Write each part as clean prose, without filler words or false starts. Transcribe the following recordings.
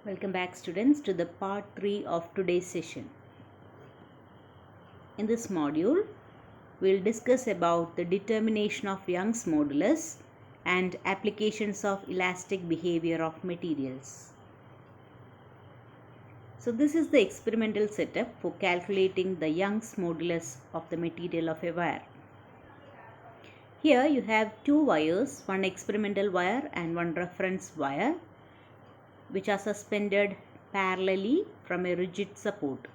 Welcome back students to the part 3 of today's session. In this module, we'll discuss about the determination of Young's modulus and applications of elastic behavior of materials. So this is the experimental setup for calculating the Young's modulus of the material of a wire. Here you have two wires, one experimental wire and one reference wire, which are suspended parallelly from a rigid support.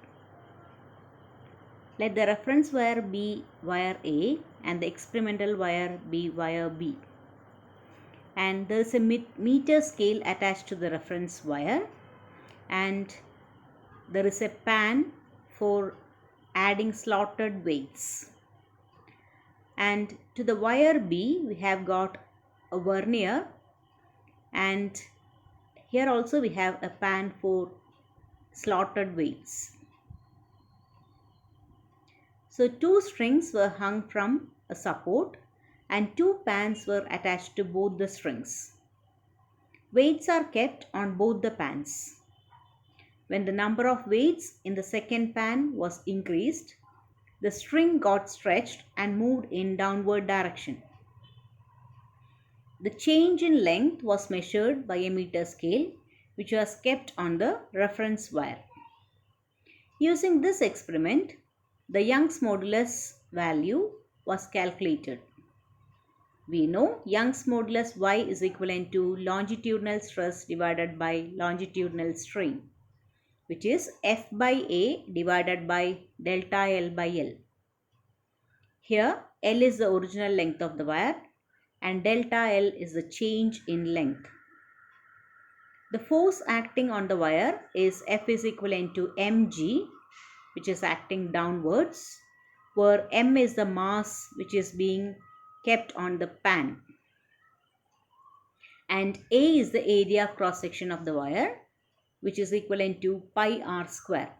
Let the reference wire be wire A and the experimental wire be wire B. And there is a meter scale attached to the reference wire, and there is a pan for adding slotted weights. And to the wire B we have got a vernier, and here also we have a pan for slotted weights. So two strings were hung from a support and two pans were attached to both the strings. Weights are kept on both the pans. When the number of weights in the second pan was increased, the string got stretched and moved in downward direction. The change in length was measured by a meter scale, which was kept on the reference wire. Using this experiment, the Young's modulus value was calculated. We know Young's modulus Y is equivalent to longitudinal stress divided by longitudinal strain, which is F by A divided by delta L by L. Here L is the original length of the wire and delta L is the change in length. The force acting on the wire is F is equivalent to mg, which is acting downwards, where m is the mass which is being kept on the pan, and A is the area of cross section of the wire, which is equivalent to pi r square.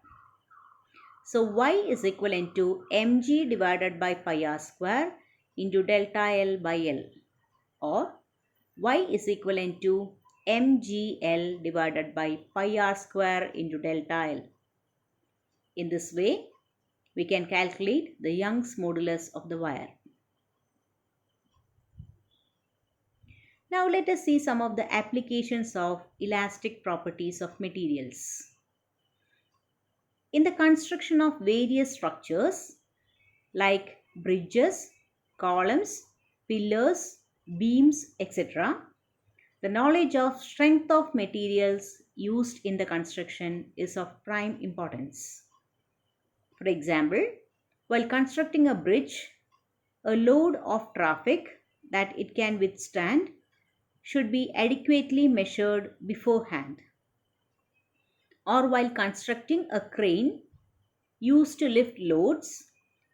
So Y is equivalent to mg divided by pi r square into delta L by L, or Y is equivalent to mgl divided by pi r square into delta L. In this way, we can calculate the Young's modulus of the wire. Now let us see some of the applications of elastic properties of materials. In the construction of various structures like bridges, columns, pillars, beams, etc., the knowledge of strength of materials used in the construction is of prime importance. For example, while constructing a bridge, a load of traffic that it can withstand should be adequately measured beforehand. Or while constructing a crane used to lift loads,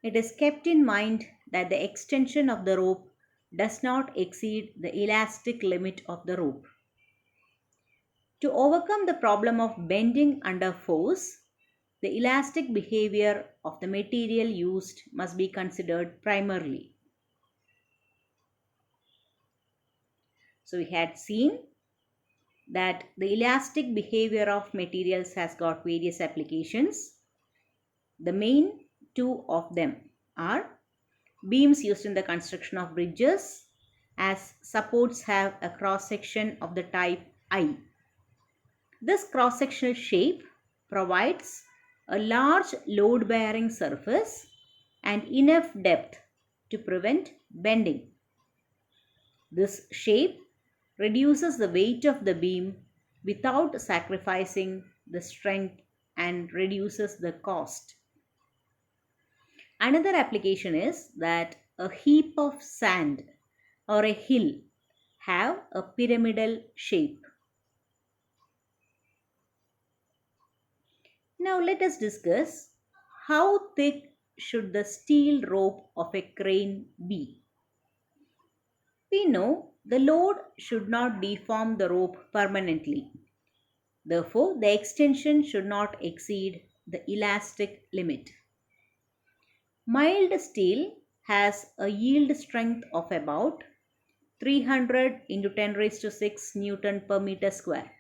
it is kept in mind that the extension of the rope does not exceed the elastic limit of the rope. To overcome the problem of bending under force, the elastic behavior of the material used must be considered primarily. So we had seen that the elastic behavior of materials has got various applications. The main two of them are beams used in the construction of bridges, as supports have a cross section of the type I. This cross sectional shape provides a large load bearing surface and enough depth to prevent bending. This shape reduces the weight of the beam without sacrificing the strength and reduces the cost. Another application is that a heap of sand or a hill have a pyramidal shape. Now let us discuss how thick should the steel rope of a crane be. We know the load should not deform the rope permanently. Therefore, the extension should not exceed the elastic limit. Mild steel has a yield strength of about 300 into 10 raised to 6 Newton per meter square.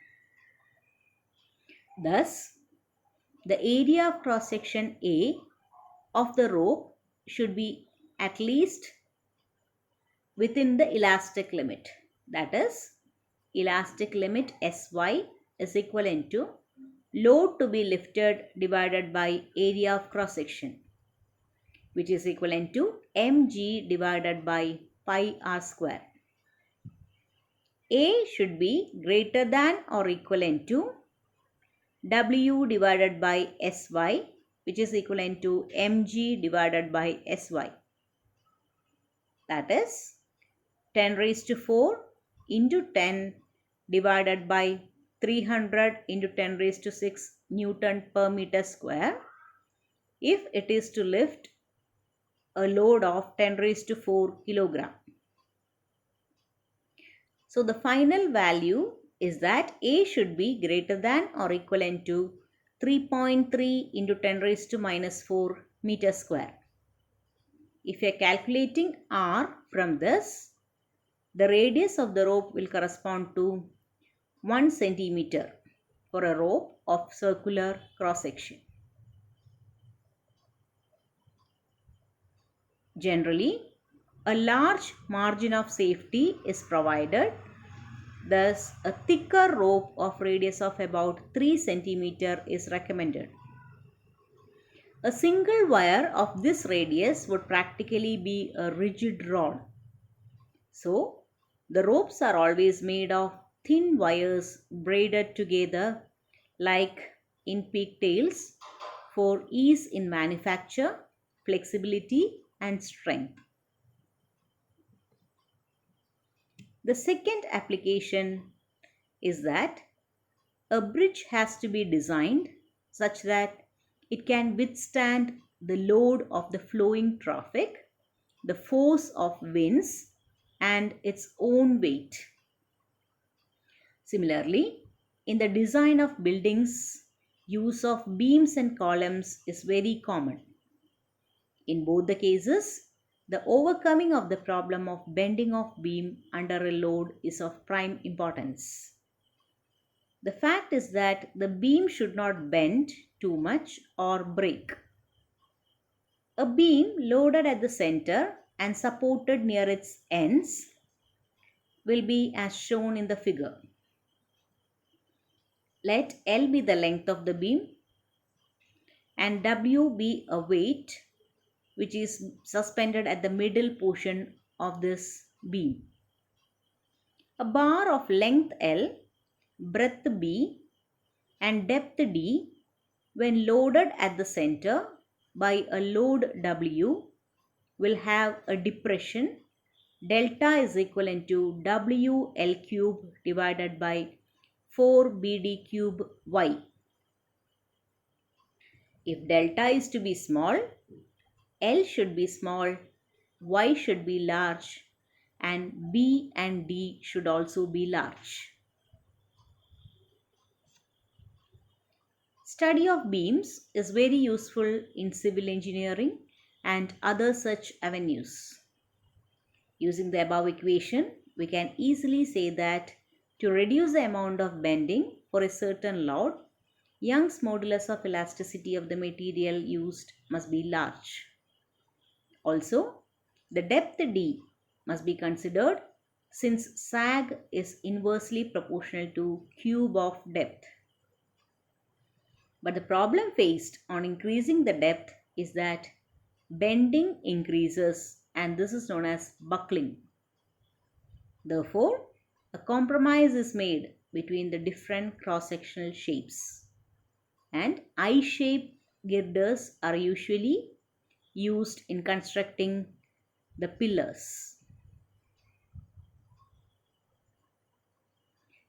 Thus, the area of cross section A of the rope should be at least within the elastic limit. That is, elastic limit Sy is equivalent to load to be lifted divided by area of cross section, which is equivalent to mg divided by pi r square. A should be greater than or equivalent to W divided by Sy, which is equivalent to mg divided by Sy. That is 10 raised to 4 into 10 divided by 300 into 10 raised to 6 Newton per meter square, if it is to lift a load of 10 raised to 4 kilogram. So the final value is that A should be greater than or equivalent to 3.3 into 10 raised to minus 4 meter square. If you are calculating R from this, the radius of the rope will correspond to 1 centimeter for a rope of circular cross section. Generally, a large margin of safety is provided. Thus, a thicker rope of radius of about 3 centimeter is recommended. A single wire of this radius would practically be a rigid rod. So, the ropes are always made of thin wires braided together like in pigtails for ease in manufacture, flexibility and strength. The second application is that a bridge has to be designed such that it can withstand the load of the flowing traffic, the force of winds, and its own weight. Similarly, in the design of buildings, use of beams and columns is very common. In both the cases, the overcoming of the problem of bending of beam under a load is of prime importance. The fact is that the beam should not bend too much or break. A beam loaded at the center and supported near its ends will be as shown in the figure. Let L be the length of the beam and W be a weight which is suspended at the middle portion of this beam. A bar of length L, breadth B and depth D, when loaded at the center by a load W, will have a depression. Delta is equivalent to WL cube divided by 4BD cube Y. If delta is to be small, L should be small, Y should be large, and B and D should also be large. Study of beams is very useful in civil engineering and other such avenues. Using the above equation, we can easily say that to reduce the amount of bending for a certain load, Young's modulus of elasticity of the material used must be large. Also, the depth D must be considered since sag is inversely proportional to cube of depth. But the problem faced on increasing the depth is that bending increases and this is known as buckling. Therefore, a compromise is made between the different cross-sectional shapes, and I-shaped girders are usually used in constructing the pillars.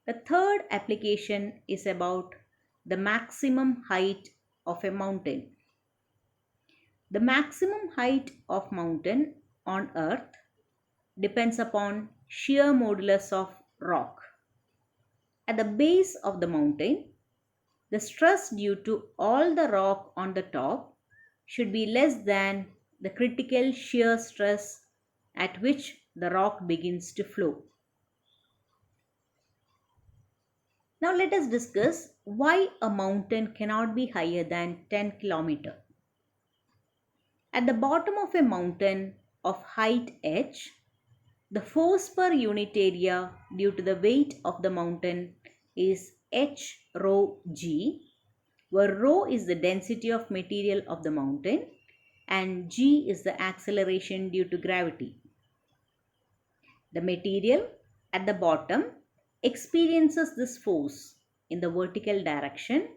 The third application is about the maximum height of a mountain. The maximum height of mountain on earth depends upon shear modulus of rock. At the base of the mountain, the stress due to all the rock on the top should be less than the critical shear stress at which the rock begins to flow. Now let us discuss why a mountain cannot be higher than 10 km. At the bottom of a mountain of height h, the force per unit area due to the weight of the mountain is h rho g, where rho is the density of material of the mountain and g is the acceleration due to gravity. The material at the bottom experiences this force in the vertical direction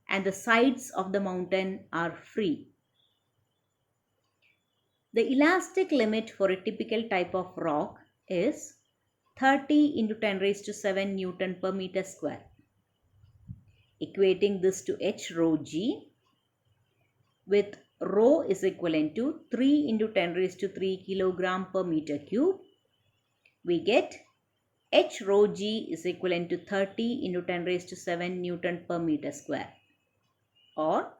and the sides of the mountain are free. The elastic limit for a typical type of rock is 30 into 10 raised to 7 Newton per meter square. Equating this to h rho g, with rho is equivalent to 3 into 10 raised to 3 kilogram per meter cube, we get h rho g is equivalent to 30 into 10 raised to 7 Newton per meter square, or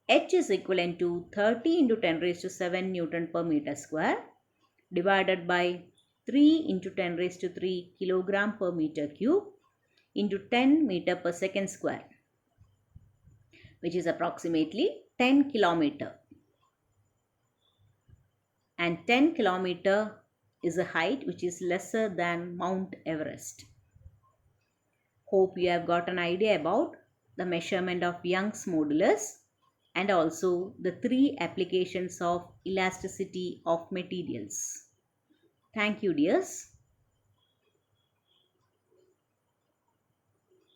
h is equivalent to 30 into 10 raised to 7 Newton per meter square divided by 3 into 10 raised to 3 kilogram per meter cube into 10 meter per second square, which is approximately 10 kilometer. And 10 kilometer is a height which is lesser than Mount Everest. Hope you have got an idea about the measurement of Young's modulus and also the three applications of elasticity of materials. Thank you, dears.